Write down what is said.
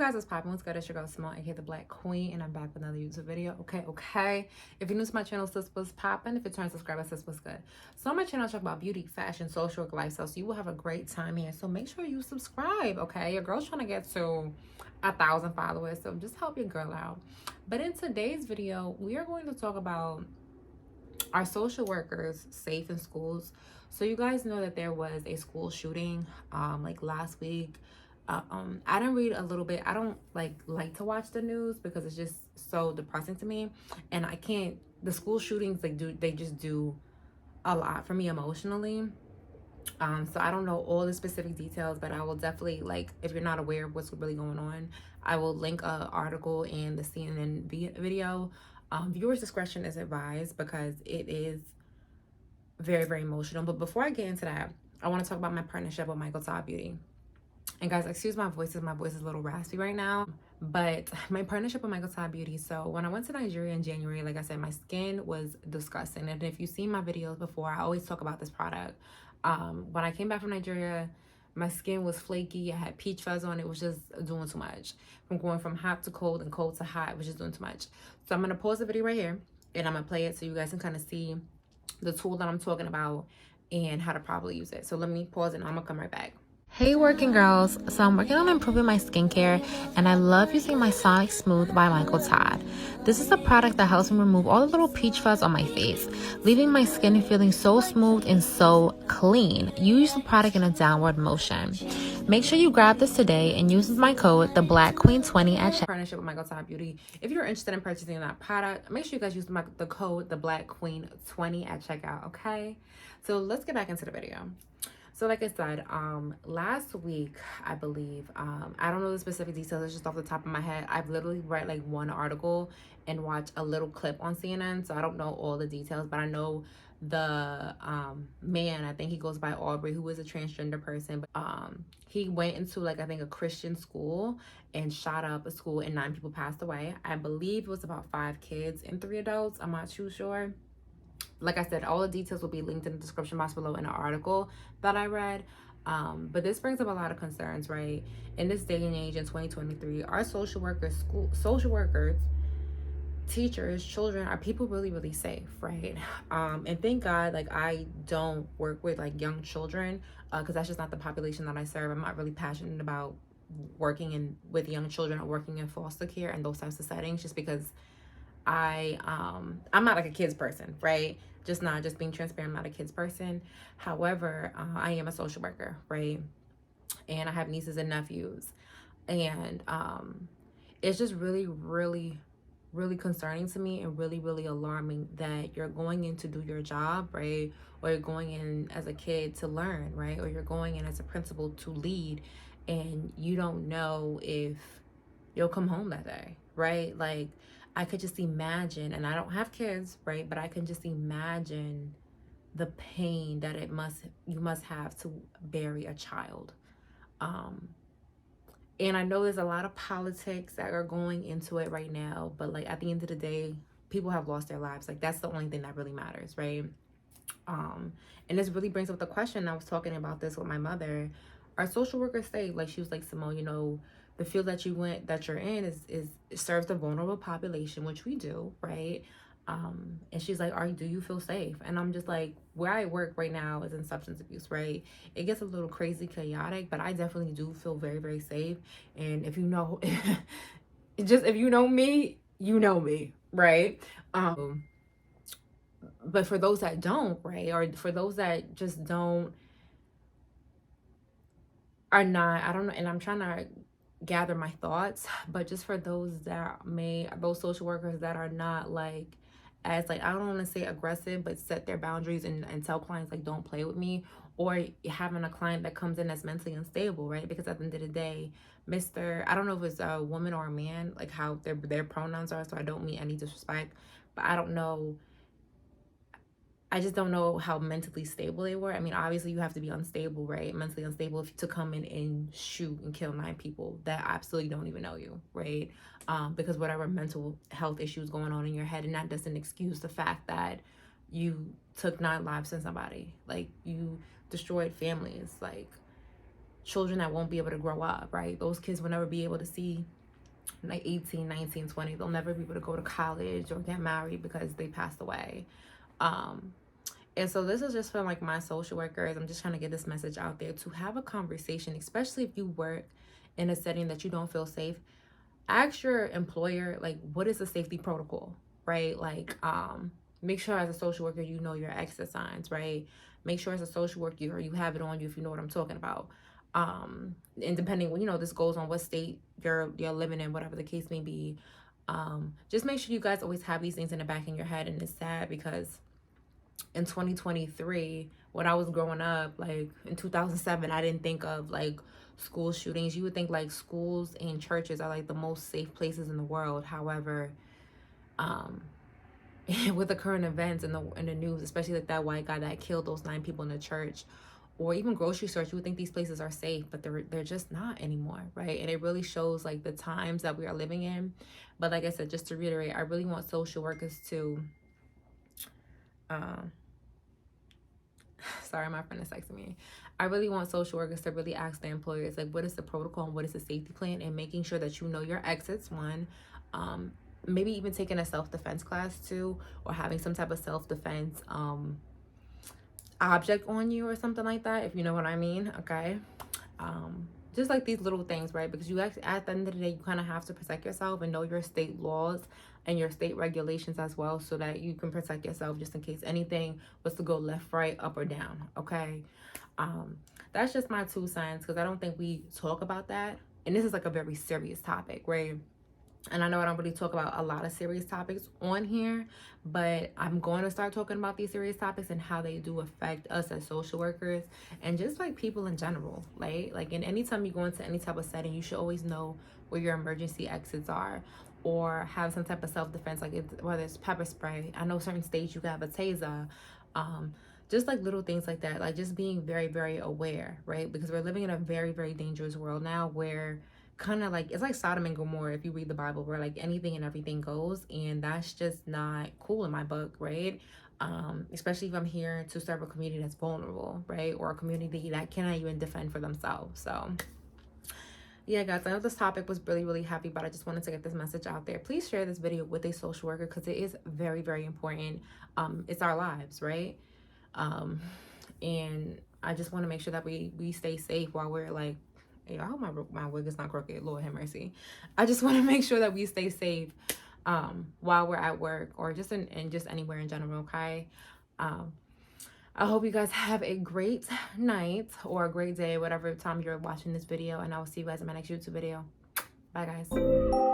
guys, what's poppin'? What's good? It's your girl Simone, aka the Black Queen, and I'm back with another YouTube video. Okay. If you're new to my channel, sis, what's poppin'? If you're trying to subscribe, sis, what's good? So on my channel, I talk about beauty, fashion, social work, lifestyle. So you will have a great time here. So make sure you subscribe, okay? Your girl's trying to get to 1,000 followers, so just help your girl out. But in today's video, we are going to talk about our social workers safe in schools. So you guys know that there was a school shooting like last week. I didn't read a little bit. I don't like to watch the news because it's just so depressing to me, and I can't. The school shootings, they just do a lot for me emotionally. So I don't know all the specific details, but I will definitely, like, if you're not aware of what's really going on, I will link a article and the CNN video. Viewers discretion is advised because it is very, very emotional. But before I get into that, I want to talk about my partnership with Michael Todd Beauty. And guys, excuse my voice is a little raspy right now. But my partnership with Michael Todd Beauty. So when I went to Nigeria in January, like I said, my skin was disgusting. And if you've seen my videos before, I always talk about this product. When I came back from Nigeria, my skin was flaky. I had peach fuzz on. It was just doing too much. From going from hot to cold and cold to hot, it was just doing too much. So I'm going to pause the video right here, and I'm going to play it so you guys can kind of see the tool that I'm talking about and how to properly use it. So let me pause it and I'm going to come right back. Hey working girls, so I'm working on improving my skincare, and I love using my Sonic Smooth by Michael Todd. This is a product that helps me remove all the little peach fuzz on my face, leaving my skin feeling so smooth and so clean. Use the product in a downward motion. Make sure you grab this today and use my code TheBlackQueen20 at checkout. Partnership with Michael Todd Beauty. If you're interested in purchasing that product, make sure you guys use the code TheBlackQueen20 at checkout, okay? So let's get back into the video. So like I said, last week, I believe, I don't know the specific details, it's just off the top of my head. I've literally read like one article and watched a little clip on CNN, so I don't know all the details, but I know the man, I think he goes by Aubrey, who is a transgender person, but he went into, like, I think a Christian school and shot up a school, and 9 people passed away. I believe it was about 5 kids and 3 adults. I'm not too sure. Like I said, all the details will be linked in the description box below in an article that I read. But this brings up a lot of concerns, right? In this day and age in 2023, our social workers, teachers, children, are people really, really safe, right? And thank God, like, I don't work with like young children because that's just not the population that I serve. I'm not really passionate about working with young children or working in foster care and those types of settings, just because I'm not like a kids person, right? Just being transparent, I'm not a kids person. However, I am a social worker, right? And I have nieces and nephews, and it's just really, really, really concerning to me and really, really alarming that you're going in to do your job, right? Or you're going in as a kid to learn, right? Or you're going in as a principal to lead, and you don't know if you'll come home that day, right? Like, I could just imagine, and I don't have kids, right? But I can just imagine the pain that you must have to bury a child. And I know there's a lot of politics that are going into it right now, but like at the end of the day, people have lost their lives. Like, that's the only thing that really matters, right? And this really brings up the question. I was talking about this with my mother. Our social workers say, like, she was like, Simone, you know, the field that you're in is serves the vulnerable population, which we do, right? And she's like, do you feel safe? And I'm just like, where I work right now is in substance abuse, right? It gets a little crazy, chaotic, but I definitely do feel very, very safe. And if you know, if you know me, you know me, right? But for those that don't, right, or for those that just are not, I don't know, and I'm trying to gather my thoughts, but just for those those social workers that are not like, as like, I don't want to say aggressive, but set their boundaries and tell clients, like, don't play with me, or having a client that comes in that's mentally unstable, right? Because at the end of the day, I don't know if it's a woman or a man, like how their pronouns are, so I don't mean any disrespect, but I just don't know how mentally stable they were. I mean, obviously you have to be unstable, right? Mentally unstable to come in and shoot and kill 9 people that absolutely don't even know you, right? Because whatever mental health issues going on in your head, and that doesn't excuse the fact that you took 9 lives in somebody. Like, you destroyed families, like children that won't be able to grow up, right? Those kids will never be able to see like 18, 19, 20. They'll never be able to go to college or get married because they passed away. And so this is just for like my social workers. I'm just trying to get this message out there to have a conversation, especially if you work in a setting that you don't feel safe. Ask your employer, like, what is the safety protocol, right? Like, make sure as a social worker you know your exit signs, right? Make sure as a social worker you have it on you if you know what I'm talking about. And depending, you know, this goes on what state you're living in, whatever the case may be. Just make sure you guys always have these things in the back of your head. And it's sad because in 2023, when I was growing up, like in 2007, I didn't think of like school shootings. You would think like schools and churches are like the most safe places in the world. However, um with the current events in the news, especially like that white guy that killed those 9 people in the church, or even grocery stores, you would think these places are safe, but they're just not anymore, right? And it really shows like the times that we are living in. But like I said, just to reiterate, I really want social workers to sorry, my friend is texting me. I really want social workers to really ask their employers, like, what is the protocol and what is the safety plan, and making sure that you know your exits, one. Maybe even taking a self-defense class too, or having some type of self-defense object on you or something like that, if you know what I mean. Okay. Just like these little things, right? Because you actually, at the end of the day, you kind of have to protect yourself and know your state laws and your state regulations as well, so that you can protect yourself just in case anything was to go left, right, up, or down. Okay. That's just my 2 cents, because I don't think we talk about that, and this is like a very serious topic, right? And I know I don't really talk about a lot of serious topics on here, but I'm going to start talking about these serious topics and how they do affect us as social workers and just like people in general, right? Like, in anytime you go into any type of setting, you should always know where your emergency exits are, or have some type of self-defense, like whether it's pepper spray. I know certain states you can have a taser. Just like little things like that, like just being very, very aware, right? Because we're living in a very, very dangerous world now, where kind of like, it's like Sodom and Gomorrah if you read the Bible, where like anything and everything goes, and that's just not cool in my book, right? Especially if I'm here to serve a community that's vulnerable, right? Or a community that cannot even defend for themselves. So yeah, guys, I know this topic was really, really heavy, but I just wanted to get this message out there. Please share this video with a social worker, because it is very, very important. It's our lives, right? And I just want to make sure that we stay safe while we're like, I hope my wig is not crooked. Lord have mercy. I just want to make sure that we stay safe while we're at work, or just in just anywhere in general. Okay. I hope you guys have a great night or a great day, whatever time you're watching this video, and I will see you guys in my next YouTube video. Bye, guys.